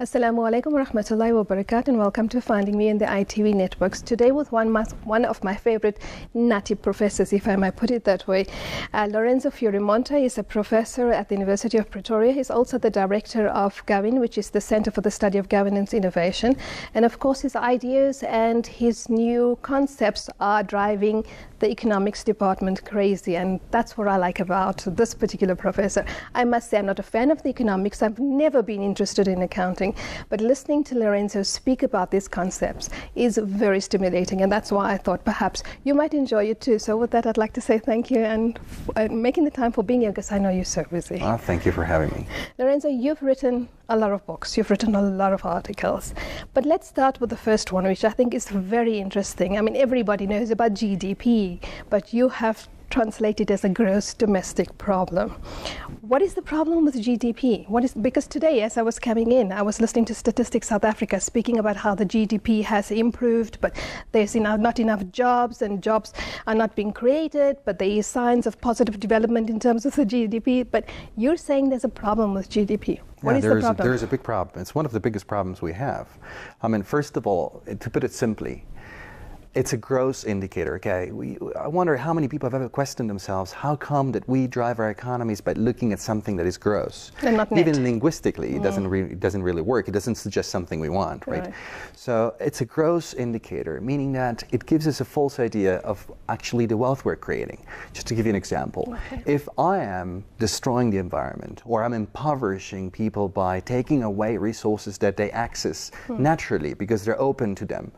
Assalamu alaikum wa rahmatullahi wa barakatuh, and welcome to Finding Me in the ITV networks. Today with one of my favorite nutty professors, if I might put it that way. Lorenzo Fioramonti is a professor at the University of Pretoria. He's also the director of GOVIN, which is the Center for the Study of Governance Innovation. And of course, his ideas and his new concepts are driving the economics department crazy, and that's what I like about this particular professor. I must say I'm not a fan of the economics. I've never been interested in accounting, but listening to Lorenzo speak about these concepts is very stimulating, and that's why I thought perhaps you might enjoy it too. So with that, I'd like to say thank you and making the time for being here, because I know you're so busy. Well, thank you for having me. Lorenzo, you've written a lot of books, you've written a lot of articles, but let's start with the first one, which I think is very interesting. I mean, everybody knows about GDP, but you have translated as a gross domestic problem. What is the problem with GDP? Because today, as I was coming in, I was listening to Statistics South Africa speaking about how the GDP has improved, but there's not enough jobs, and jobs are not being created, but there is signs of positive development in terms of the GDP. But you're saying there's a problem with GDP. What is the problem? There is a big problem. It's one of the biggest problems we have. I mean, first of all, to put it simply, it's a gross indicator, okay? I wonder how many people have ever questioned themselves, how come that we drive our economies by looking at something that is gross? And not net. Even linguistically, it doesn't really work. It doesn't suggest something we want, right? So it's a gross indicator, meaning that it gives us a false idea of actually the wealth we're creating. Just to give you an example, if I am destroying the environment, or I'm impoverishing people by taking away resources that they access naturally because they're open to them,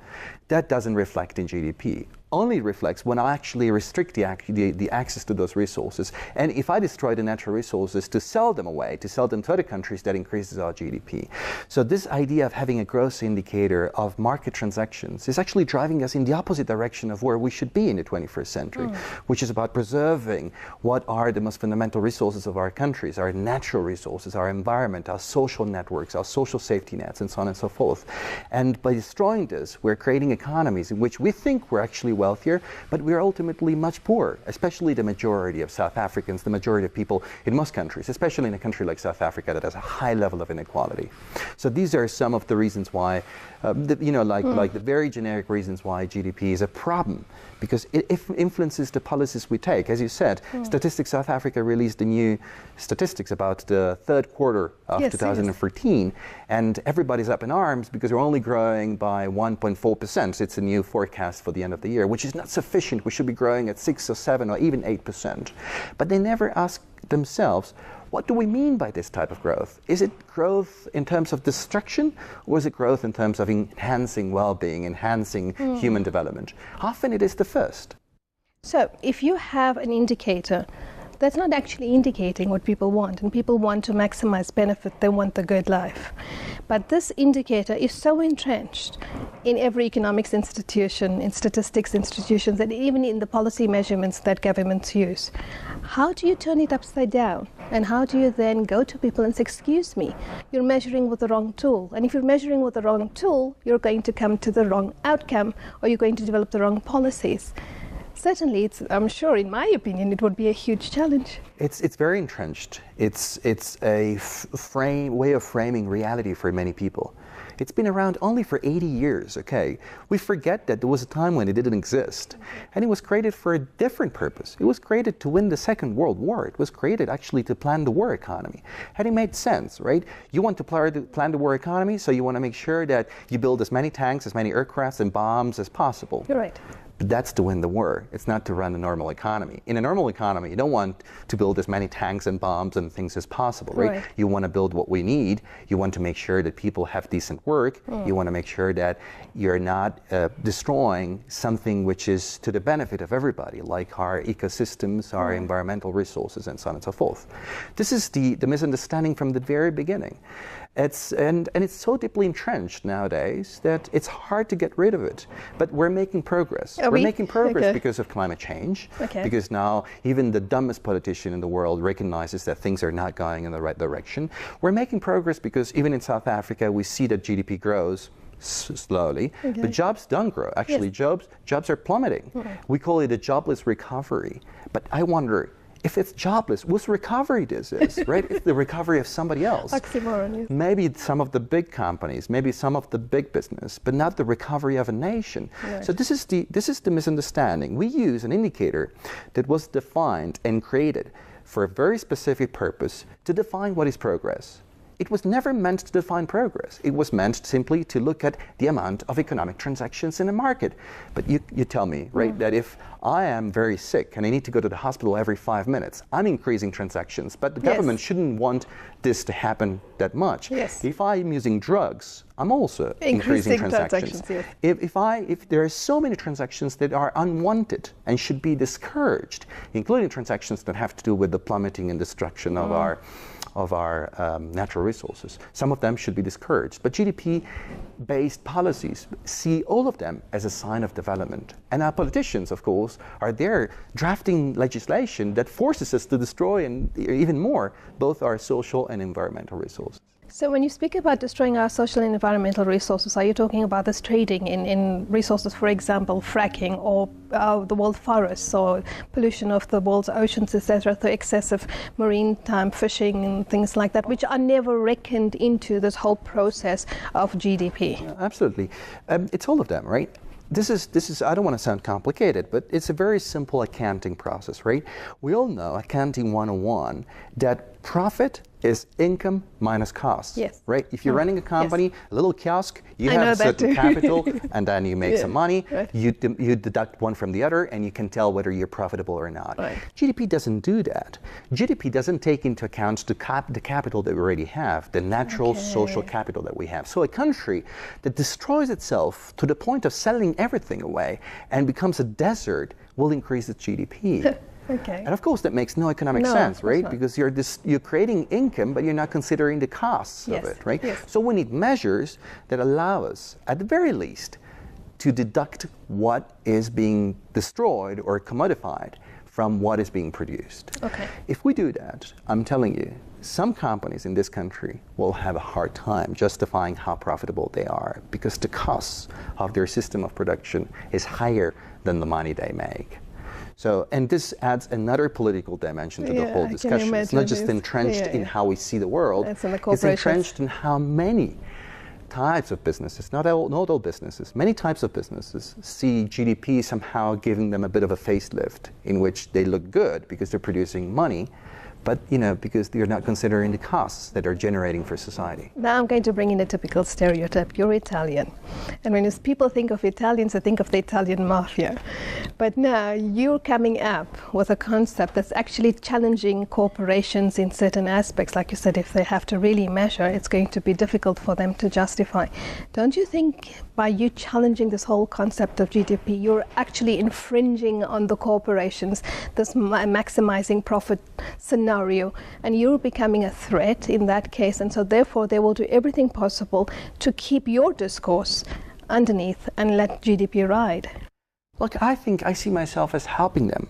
that doesn't reflect in GDP. Only reflects when I actually restrict the access to those resources. And if I destroy the natural resources to sell them away, to sell them to other countries, that increases our GDP. So this idea of having a gross indicator of market transactions is actually driving us in the opposite direction of where we should be in the 21st century, which is about preserving what are the most fundamental resources of our countries, our natural resources, our environment, our social networks, our social safety nets, and so on and so forth. And by destroying this, we're creating economies in which we think we're actually wealthier, but we're ultimately much poorer, especially the majority of South Africans, the majority of people in most countries, especially in a country like South Africa that has a high level of inequality. So these are some of the reasons why, like the very generic reasons why GDP is a problem, because it influences the policies we take. As you said, Statistics South Africa released the new statistics about the third quarter of 2013, and everybody's up in arms because we're only growing by 1.4%. It's a new forecast for the end of the year, which is not sufficient. We should be growing at 6 or 7 or even 8%. But they never ask themselves, what do we mean by this type of growth? Is it growth in terms of destruction, or is it growth in terms of enhancing well-being, enhancing human development? Often it is the first. So if you have an indicator that's not actually indicating what people want, and people want to maximize benefit, they want the good life. But this indicator is so entrenched in every economics institution, in statistics institutions, and even in the policy measurements that governments use. How do you turn it upside down? And how do you then go to people and say, excuse me, you're measuring with the wrong tool. And if you're measuring with the wrong tool, you're going to come to the wrong outcome, or you're going to develop the wrong policies. Certainly, I'm sure, in my opinion, it would be a huge challenge. It's very entrenched. It's a way of framing reality for many people. It's been around only for 80 years, okay? We forget that there was a time when it didn't exist. And it was created for a different purpose. It was created to win the Second World War. It was created actually to plan the war economy. And it made sense, right? You want to plan the war economy, so you want to make sure that you build as many tanks, as many aircrafts and bombs as possible. You're right. But that's to win the war. It's not to run a normal economy. In a normal economy, you don't want to build as many tanks and bombs and things as possible, right? You want to build what we need. You want to make sure that people have decent work. You want to make sure that you're not destroying something which is to the benefit of everybody, like our ecosystems, our environmental resources, and so on and so forth. This is the misunderstanding from the very beginning. And it's so deeply entrenched nowadays that it's hard to get rid of it. But we're making progress. We're making progress because of climate change, because now even the dumbest politician in the world recognizes that things are not going in the right direction. We're making progress because even in South Africa, we see that GDP grows slowly, but jobs don't grow. Actually, jobs are plummeting. We call it a jobless recovery. But I wonder, if it's jobless, whose recovery this is, right? It's the recovery of somebody else. Oxymoron, yes. Maybe some of the big companies, maybe some of the big business, but not the recovery of a nation. Right. So this is the misunderstanding. We use an indicator that was defined and created for a very specific purpose to define what is progress. It was never meant to define progress. It was meant simply to look at the amount of economic transactions in a market. But you tell me, right, that if I am very sick and I need to go to the hospital every 5 minutes, I'm increasing transactions, but the government shouldn't want this to happen that much. Yes. If I'm using drugs, I'm also increasing transactions. Yes. If there are so many transactions that are unwanted and should be discouraged, including transactions that have to do with the plummeting and destruction of our natural resources. Some of them should be discouraged. But GDP-based policies see all of them as a sign of development. And our politicians, of course, are there drafting legislation that forces us to destroy, and even more, both our social and environmental resources. So when you speak about destroying our social and environmental resources, are you talking about this trading in resources, for example, fracking, or the world forests, or pollution of the world's oceans, etc., through excessive maritime fishing and things like that, which are never reckoned into this whole process of GDP? Yeah, absolutely. It's all of them, right? This is, I don't want to sound complicated, but it's a very simple accounting process, right? We all know, accounting 101, that profit is income minus costs, right? If you're running a company, a little kiosk, you have a certain capital, and then you make some money, you deduct one from the other, and you can tell whether you're profitable or not. Right. GDP doesn't do that. GDP doesn't take into account the capital that we already have, the natural social capital that we have. So a country that destroys itself to the point of selling everything away and becomes a desert will increase its GDP. And of course that makes no economic sense, right? Because you're creating income, but you're not considering the costs of it, right? So we need measures that allow us, at the very least, to deduct what is being destroyed or commodified from what is being produced. If we do that, I'm telling you, some companies in this country will have a hard time justifying how profitable they are, because the costs of their system of production is higher than the money they make. So, and this adds another political dimension to the whole discussion. It's not just entrenched in how we see the world, it's entrenched in how many types of businesses, not all businesses, many types of businesses see GDP somehow giving them a bit of a facelift in which they look good because they're producing money, but because they're not considering the costs that are generating for society. Now I'm going to bring in a typical stereotype. You're Italian. And when people think of Italians, they think of the Italian mafia. But now you're coming up with a concept that's actually challenging corporations in certain aspects. Like you said, if they have to really measure, it's going to be difficult for them to justify. Don't you think by you challenging this whole concept of GDP, you're actually infringing on the corporations, this maximizing profit scenario, and you're becoming a threat in that case, and so therefore they will do everything possible to keep your discourse underneath and let GDP ride? Look, I think I see myself as helping them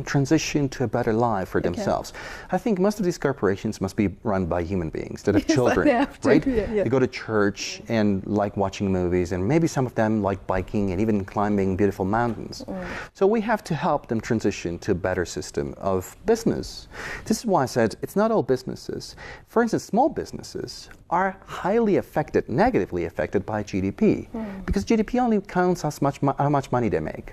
transition to a better life for themselves. I think most of these corporations must be run by human beings that have children, right? They go to church and like watching movies, and maybe some of them like biking and even climbing beautiful mountains. So we have to help them transition to a better system of business. This is why I said it's not all businesses. For instance, small businesses are highly affected, negatively affected by GDP, because GDP only counts how much money they make.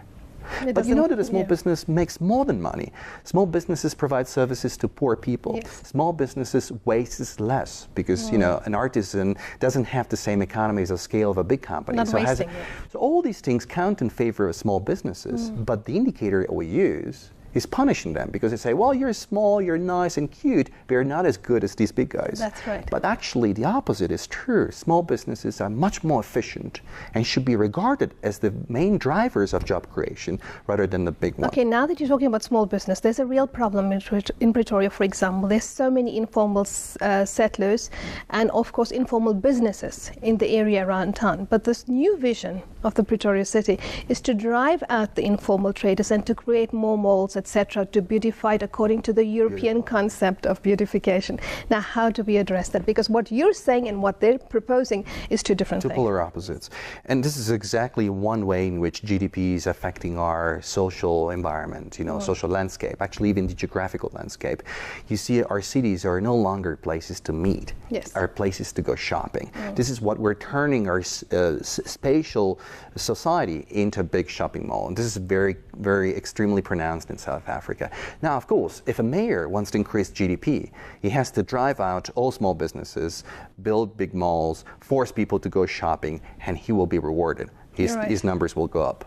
But you know that a small business makes more than money. Small businesses provide services to poor people. Small businesses waste less because an artisan doesn't have the same economies of scale of a big company. So all these things count in favor of small businesses. But the indicator that we use is punishing them because they say, well, you're small, you're nice and cute, but you're not as good as these big guys. That's right. But actually, the opposite is true. Small businesses are much more efficient and should be regarded as the main drivers of job creation rather than the big ones. Okay, now that you're talking about small business, there's a real problem in Pretoria, for example. There's so many informal settlers and, of course, informal businesses in the area around town. But this new vision of the Pretoria city is to drive out the informal traders and to create more malls, etc., to beautify it according to the European concept of beautification. Now, how do we address that? Because what you're saying and what they're proposing is two different things. Two polar opposites. And this is exactly one way in which GDP is affecting our social environment, social landscape, actually even the geographical landscape. You see, our cities are no longer places to meet, are places to go shopping. This is what we're turning our spatial society into a big shopping mall. And this is very, very extremely pronounced in South Africa. Now, of course, if a mayor wants to increase GDP, he has to drive out all small businesses, build big malls, force people to go shopping, and he will be rewarded. His numbers will go up.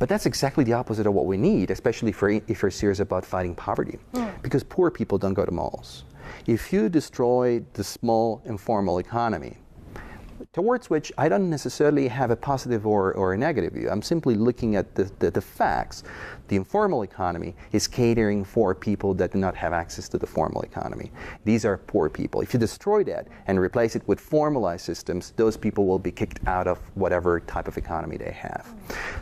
But that's exactly the opposite of what we need, especially if you're serious about fighting poverty, because poor people don't go to malls. If you destroy the small informal economy, towards which I don't necessarily have a positive or a negative view. I'm simply looking at the facts. The informal economy is catering for people that do not have access to the formal economy. These are poor people. If you destroy that and replace it with formalized systems, those people will be kicked out of whatever type of economy they have.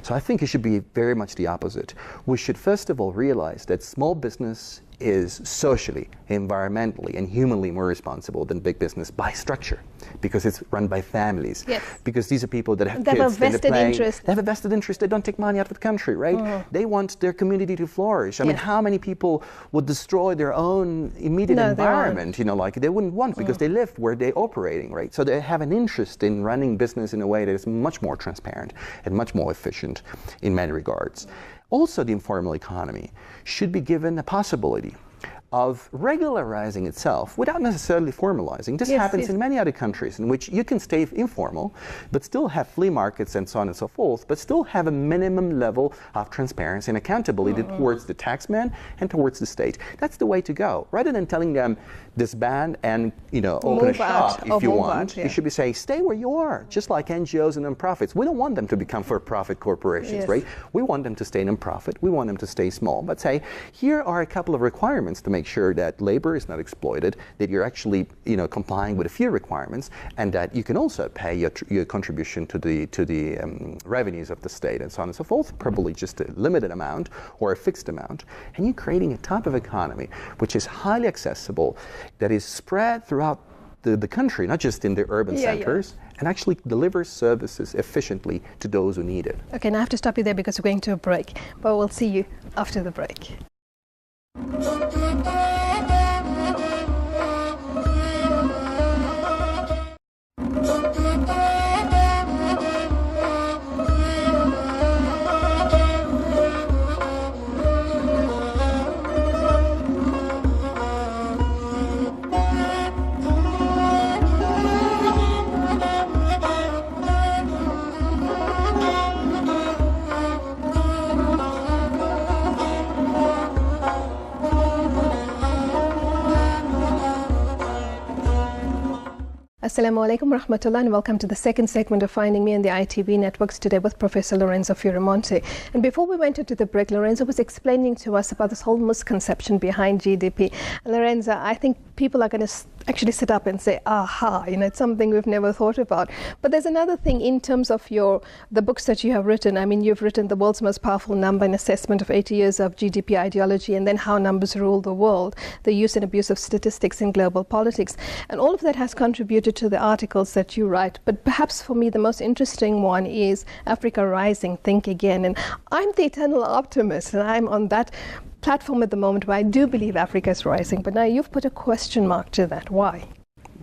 So I think it should be very much the opposite. We should first of all realize that small business is socially, environmentally, and humanly more responsible than big business by structure, because it's run by families. Yes. Because these are people that have they kids. Have a vested interest. They have a vested interest. They don't take money out of the country, right? They want their community to flourish. I mean, how many people would destroy their own immediate environment? They wouldn't want, because they live where they're operating, right? So they have an interest in running business in a way that is much more transparent and much more efficient in many regards. Also, the informal economy should be given a possibility of regularizing itself without necessarily formalizing. This happens in many other countries in which you can stay informal, but still have flea markets and so on and so forth, but still have a minimum level of transparency and accountability towards the taxman and towards the state. That's the way to go. Rather than telling them disband and open a shop if you want, you should be saying stay where you are, just like NGOs and nonprofits. We don't want them to become for-profit corporations, right? We want them to stay nonprofit. We want them to stay small, but say here are a couple of requirements to make sure that labor is not exploited, that you're actually complying with a few requirements, and that you can also pay your contribution to the revenues of the state and so on and so forth, probably just a limited amount or a fixed amount. And you're creating a type of economy which is highly accessible, that is spread throughout the country, not just in the urban centers, and actually delivers services efficiently to those who need it. Okay, now I have to stop you there because we're going to a break, but we'll see you after the break. Assalamu alaikum rahmatullah, and welcome to the second segment of Finding Me on the ITV networks today with Professor Lorenzo Fioramonti. And before we went into the break, Lorenzo was explaining to us about this whole misconception behind GDP. Lorenzo, I think people are going to actually sit up and say, aha, it's something we've never thought about. But there's another thing in terms of the books that you have written. I mean, you've written The World's Most Powerful Number, an assessment of 80 years of GDP ideology, and then How Numbers Rule the World, the use and abuse of statistics in global politics. And all of that has contributed to the articles that you write. But perhaps for me, the most interesting one is Africa Rising, Think Again. And I'm the eternal optimist, and I'm on that platform at the moment where I do believe Africa is rising. But now you've put a question mark to that. Why?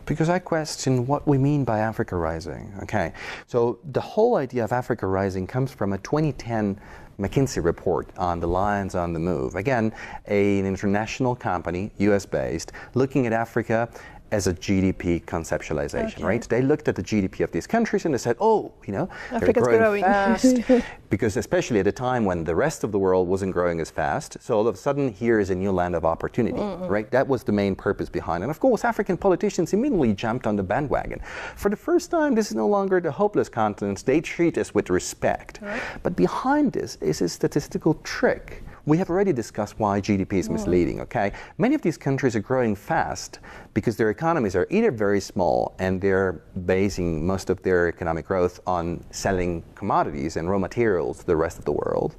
Because I question what we mean by Africa Rising. Okay, so the whole idea of Africa Rising comes from a 2010 McKinsey report on the Lions on the Move. Again, an international company, US-based, looking at Africa as a GDP conceptualization, right? They looked at the GDP of these countries and they said, oh, they're growing fast, because especially at a time when the rest of the world wasn't growing as fast, so all of a sudden here is a new land of opportunity, right? That was the main purpose behind it. And of course, African politicians immediately jumped on the bandwagon. For the first time, this is no longer the hopeless continent. They treat us with respect. Right. But behind this is a statistical trick. We have already discussed why GDP is misleading, okay? Many of these countries are growing fast because their economies are either very small and they're basing most of their economic growth on selling commodities and raw materials to the rest of the world.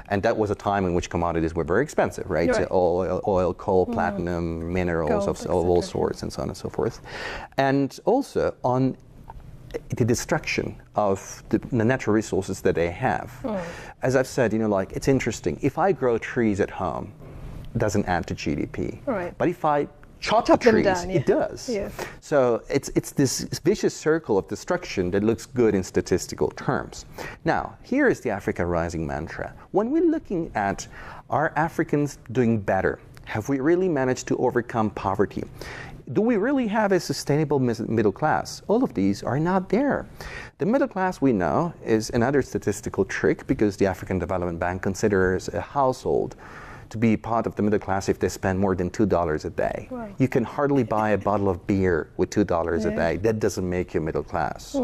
And that was a time in which commodities were very expensive, right? So oil, coal, platinum, minerals of all sorts, and so on and so forth. And also on the destruction of the natural resources that they have. As I've said, it's interesting. If I grow trees at home, it doesn't add to GDP. Right. But if I chop the trees, down, it does. Yeah. So it's this vicious circle of destruction that looks good in statistical terms. Now, here is the Africa Rising mantra. When we're looking at, are Africans doing better? Have we really managed to overcome poverty? Do we really have a sustainable middle class? All of these are not there. The middle class, we know, is another statistical trick because the African Development Bank considers a household to be part of the middle class if they spend more than $2 a day. Wow. You can hardly buy a bottle of beer with $2 a day. That doesn't make you middle class.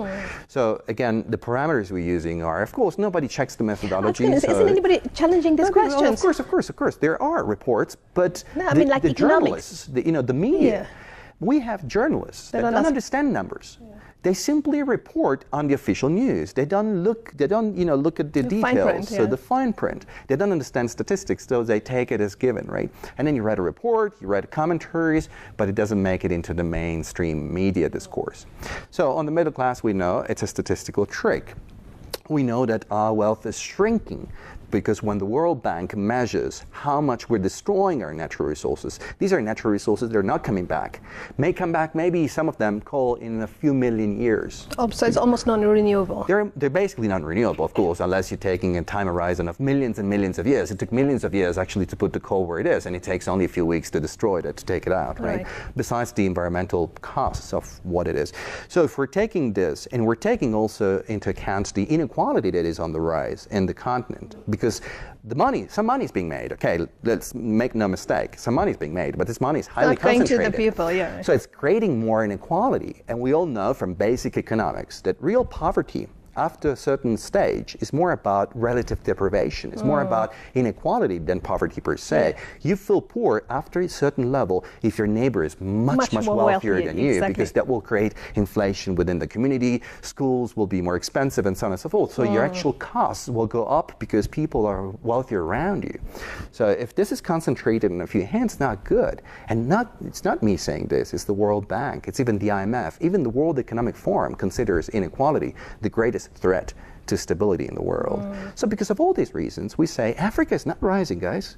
So again, the parameters we're using are, of course, nobody checks the methodology. Isn't anybody challenging these questions? Of course. There are reports, but the journalists, the media, we have journalists that don't understand numbers. They simply report on the official news. They don't look at the details, fine print, so the fine print. They don't understand statistics, so they take it as given, right? And then you read a report, you read commentaries, but it doesn't make it into the mainstream media discourse. So on the middle class, we know it's a statistical trick. We know that our wealth is shrinking because when the World Bank measures how much we're destroying our natural resources, these are natural resources that are not coming back. May come back, maybe some of them in a few million years. Oh, so it's almost non-renewable. They're basically non-renewable, of course, unless you're taking a time horizon of millions and millions of years. It took millions of years actually to put the coal where it is, and it takes only a few weeks to destroy it, to take it out, right? Besides the environmental costs of what it is. So if we're taking this, and we're taking also into account the inequality that is on the rise in the continent, because some money is being made. Okay, let's make no mistake. Some money is being made, but this money is highly concentrated. Going to the people, yeah. So it's creating more inequality. And we all know from basic economics that real poverty after a certain stage is more about relative deprivation. It's more about inequality than poverty per se. You feel poor after a certain level if your neighbor is much more wealthier than you, because that will create inflation within the community. Schools will be more expensive and so on and so forth. So your actual costs will go up because people are wealthier around you. So if this is concentrated in a few hands, not good. And it's not me saying this, it's the World Bank, it's even the IMF, even the World Economic Forum considers inequality the greatest threat to stability in the world. So because of all these reasons, we say Africa is not rising, guys.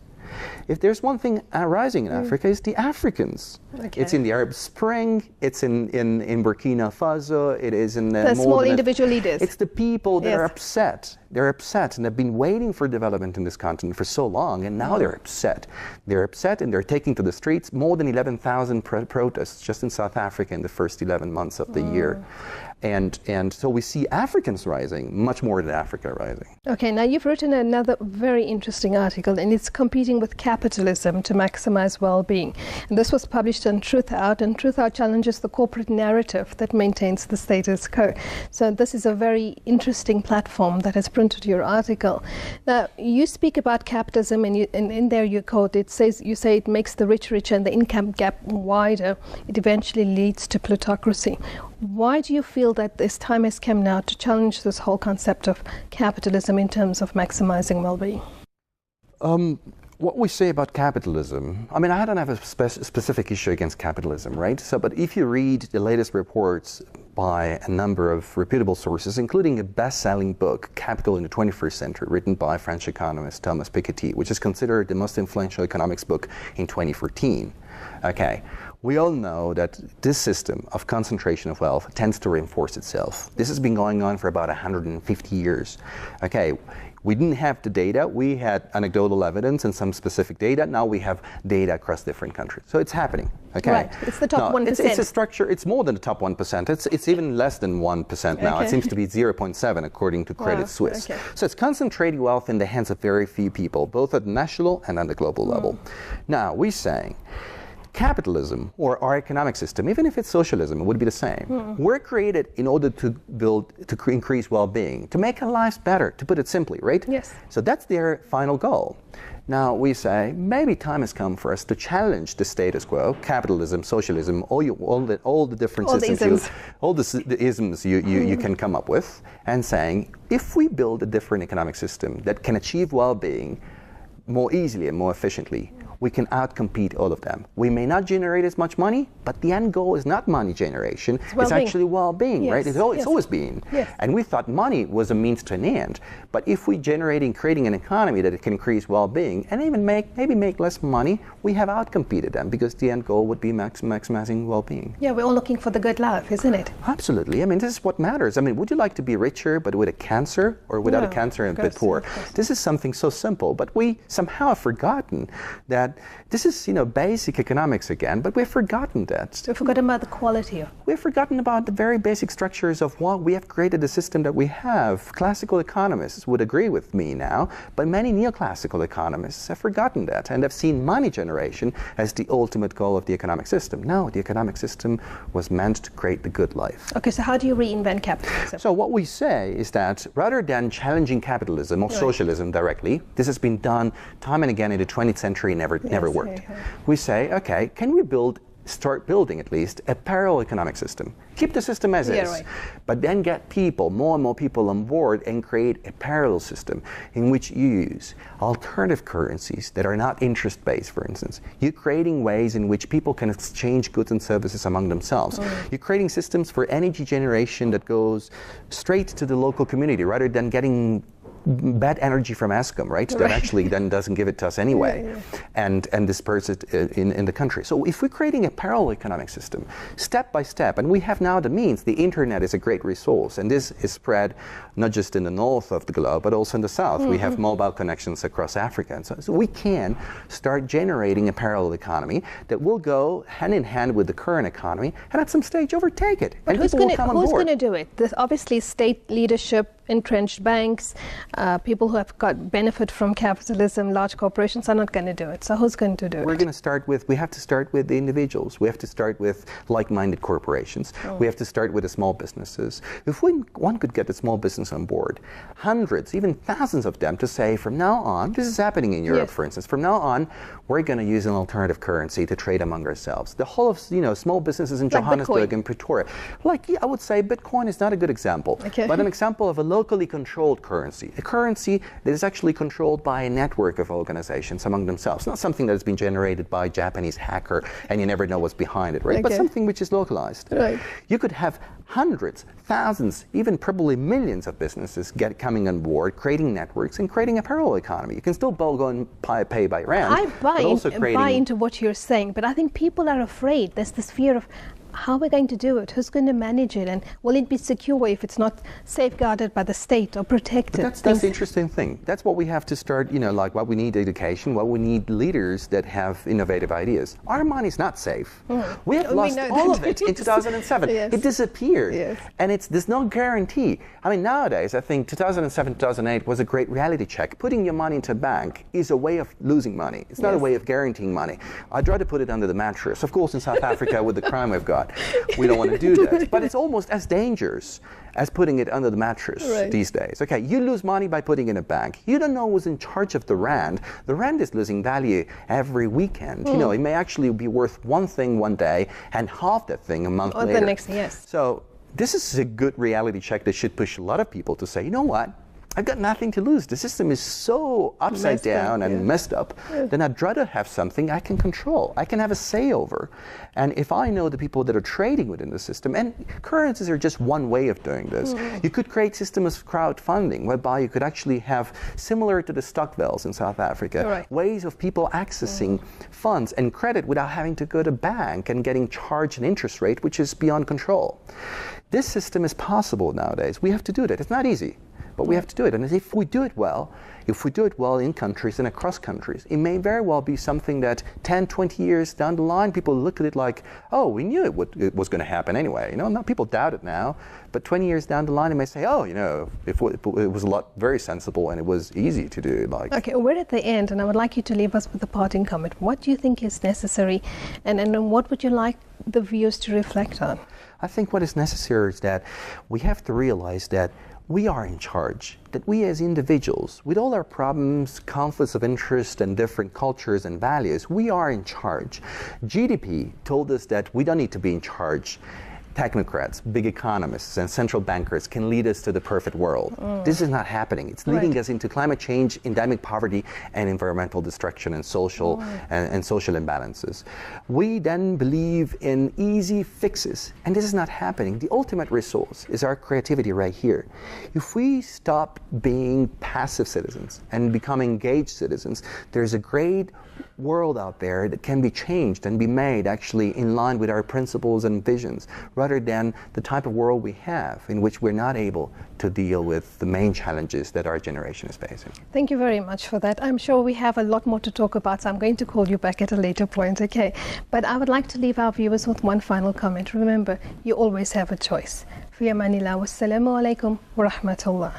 If there's one thing rising in Africa, it's the Africans. It's in the Arab Spring, it's in Burkina Faso, it is in the small individual leaders. It's the people that are upset. They're upset, and they've been waiting for development in this continent for so long, and now they're upset. They're upset, and they're taking to the streets. More than 11,000 protests just in South Africa in the first 11 months of the year. And so we see Africans rising much more than Africa rising. Okay, now you've written another very interesting article, and it's competing with capitalism to maximize well-being. And this was published on Truth Out, and Truth Out challenges the corporate narrative that maintains the status quo. So this is a very interesting platform that has printed your article. Now, you speak about capitalism, and in there you quote, you say it makes the rich richer and the income gap wider. It eventually leads to plutocracy. Why do you feel that this time has come now to challenge this whole concept of capitalism in terms of maximizing well-being? What we say about capitalism, I don't have a specific issue against capitalism, right? But if you read the latest reports by a number of reputable sources, including a best-selling book, Capital in the 21st Century, written by French economist Thomas Piketty, which is considered the most influential economics book in 2014. Okay, We all know that this system of concentration of wealth tends to reinforce itself. This has been going on for about 150 years. Okay, we didn't have the data. We had anecdotal evidence and some specific data. Now we have data across different countries. So it's happening. Okay. Right. It's the top 1%. It's a structure. It's more than the top 1%. It's even less than 1% now. Okay. It seems to be 0.7 according to Credit Suisse. Okay. So it's concentrating wealth in the hands of very few people, both at the national and at the global level. Now we're saying capitalism or our economic system, even if it's socialism, it would be the same. We're created in order to increase well-being, to make our lives better, to put it simply, right? Yes. So that's their final goal. Now we say maybe time has come for us to challenge the status quo, capitalism, socialism, all the different systems, all the isms you can come up with, and saying if we build a different economic system that can achieve well-being more easily and more efficiently, we can outcompete all of them. We may not generate as much money, but the end goal is not money generation. It's actually well-being, right? It's always been. Yes. And we thought money was a means to an end. But if we creating an economy that it can increase well-being and even maybe make less money, we have outcompeted them because the end goal would be maximizing well-being. Yeah, we're all looking for the good life, isn't it? Absolutely. I mean, this is what matters. I mean, would you like to be richer but with a cancer, or without a cancer and a bit poor? This is something so simple, but we somehow have forgotten that this is, basic economics again, but we've forgotten that. We've forgotten about the quality. We've forgotten about the very basic structures of why we have created the system that we have. Classical economists would agree with me now, but many neoclassical economists have forgotten that and have seen money generation as the ultimate goal of the economic system. No, the economic system was meant to create the good life. Okay, so how do you reinvent capitalism? So what we say is that rather than challenging capitalism or socialism directly, this has been done time and again in the 20th century, never worked. We say, okay, can we start building at least a parallel economic system? Keep the system as is, but then get more and more people on board and create a parallel system in which you use alternative currencies that are not interest-based, for instance. You're creating ways in which people can exchange goods and services among themselves. You're creating systems for energy generation that goes straight to the local community rather than getting bad energy from Eskom, right? That actually then doesn't give it to us anyway, and disperse it in the country. So if we're creating a parallel economic system, step by step, and we have now the means, the internet is a great resource, and this is spread not just in the north of the globe, but also in the south. We have mobile connections across Africa, and so we can start generating a parallel economy that will go hand in hand with the current economy, and at some stage overtake it. But and who's going to do it? There's obviously state leadership, entrenched banks, people who have got benefit from capitalism, large corporations are not going to do it. So who's going to do it? We have to start with the individuals. We have to start with like-minded corporations. We have to start with the small businesses. If one could get the small business on board, hundreds, even thousands of them, to say from now on, this is happening in Europe, for instance, from now on, we're going to use an alternative currency to trade among ourselves. The whole of small businesses in Johannesburg and Pretoria. I would say Bitcoin is not a good example, but an example of a locally controlled currency, a currency that is actually controlled by a network of organizations among themselves, not something that has been generated by a Japanese hacker and you never know what's behind it, right? But something which is localized. You could have hundreds, thousands, even probably millions of businesses coming on board, creating networks and creating a parallel economy. You can still go and pay by rand. I buy into what you're saying, but I think people are afraid. There's this fear of how are we going to do it? Who's going to manage it? And will it be secure if it's not safeguarded by the state or protected? But that's the interesting thing. That's what we have to start, like what we need education, what we need leaders that have innovative ideas. Our money's not safe. We have lost all of it in 2007. It disappeared. And there's no guarantee. I mean, nowadays, I think 2007, 2008 was a great reality check. Putting your money into a bank is a way of losing money. It's not a way of guaranteeing money. I'd rather put it under the mattress. Of course, in South Africa, with the crime we've got, we don't want to do that. But it's almost as dangerous as putting it under the mattress these days. Okay, you lose money by putting it in a bank. You don't know who's in charge of the rand. The rand is losing value every weekend. It may actually be worth one thing one day and half that thing a month later. Or the next, So this is a good reality check that should push a lot of people to say, you know what? I've got nothing to lose. The system is so upside down and messed up, then I'd rather have something I can control, I can have a say over. And if I know the people that are trading within the system, and currencies are just one way of doing this, you could create systems of crowdfunding whereby you could actually have, similar to the Stockwells in South Africa, ways of people accessing funds and credit without having to go to bank and getting charged an interest rate which is beyond control. This system is possible nowadays. We have to do that. It's not easy, but we have to do it. And if we do it well in countries and across countries, it may very well be something that 10, 20 years down the line, people look at it like, oh, we knew it was going to happen anyway. You know, now people doubt it now, but 20 years down the line, they may say, oh, you know, it was a lot very sensible and it was easy to do. Like, okay, we're at the end, and I would like you to leave us with a parting comment. What do you think is necessary, and what would you like the viewers to reflect on? I think what is necessary is that we have to realize that we are in charge, that we as individuals, with all our problems, conflicts of interest and different cultures and values, we are in charge. GDP told us that we don't need to be in charge. Technocrats, big economists, and central bankers can lead us to the perfect world. This is not happening. It's leading us into climate change, endemic poverty, and environmental destruction and social and social imbalances. We then believe in easy fixes, and this is not happening. The ultimate resource is our creativity right here. If we stop being passive citizens and become engaged citizens, there's a great world out there that can be changed and be made actually in line with our principles and visions, rather than the type of world we have in which we're not able to deal with the main challenges that our generation is facing. Thank you very much for that. I'm sure we have a lot more to talk about, so I'm going to call you back at a later point, okay? But I would like to leave our viewers with one final comment. Remember, you always have a choice. Fi amanillah, wassalamu alaikum wa rahmatullah.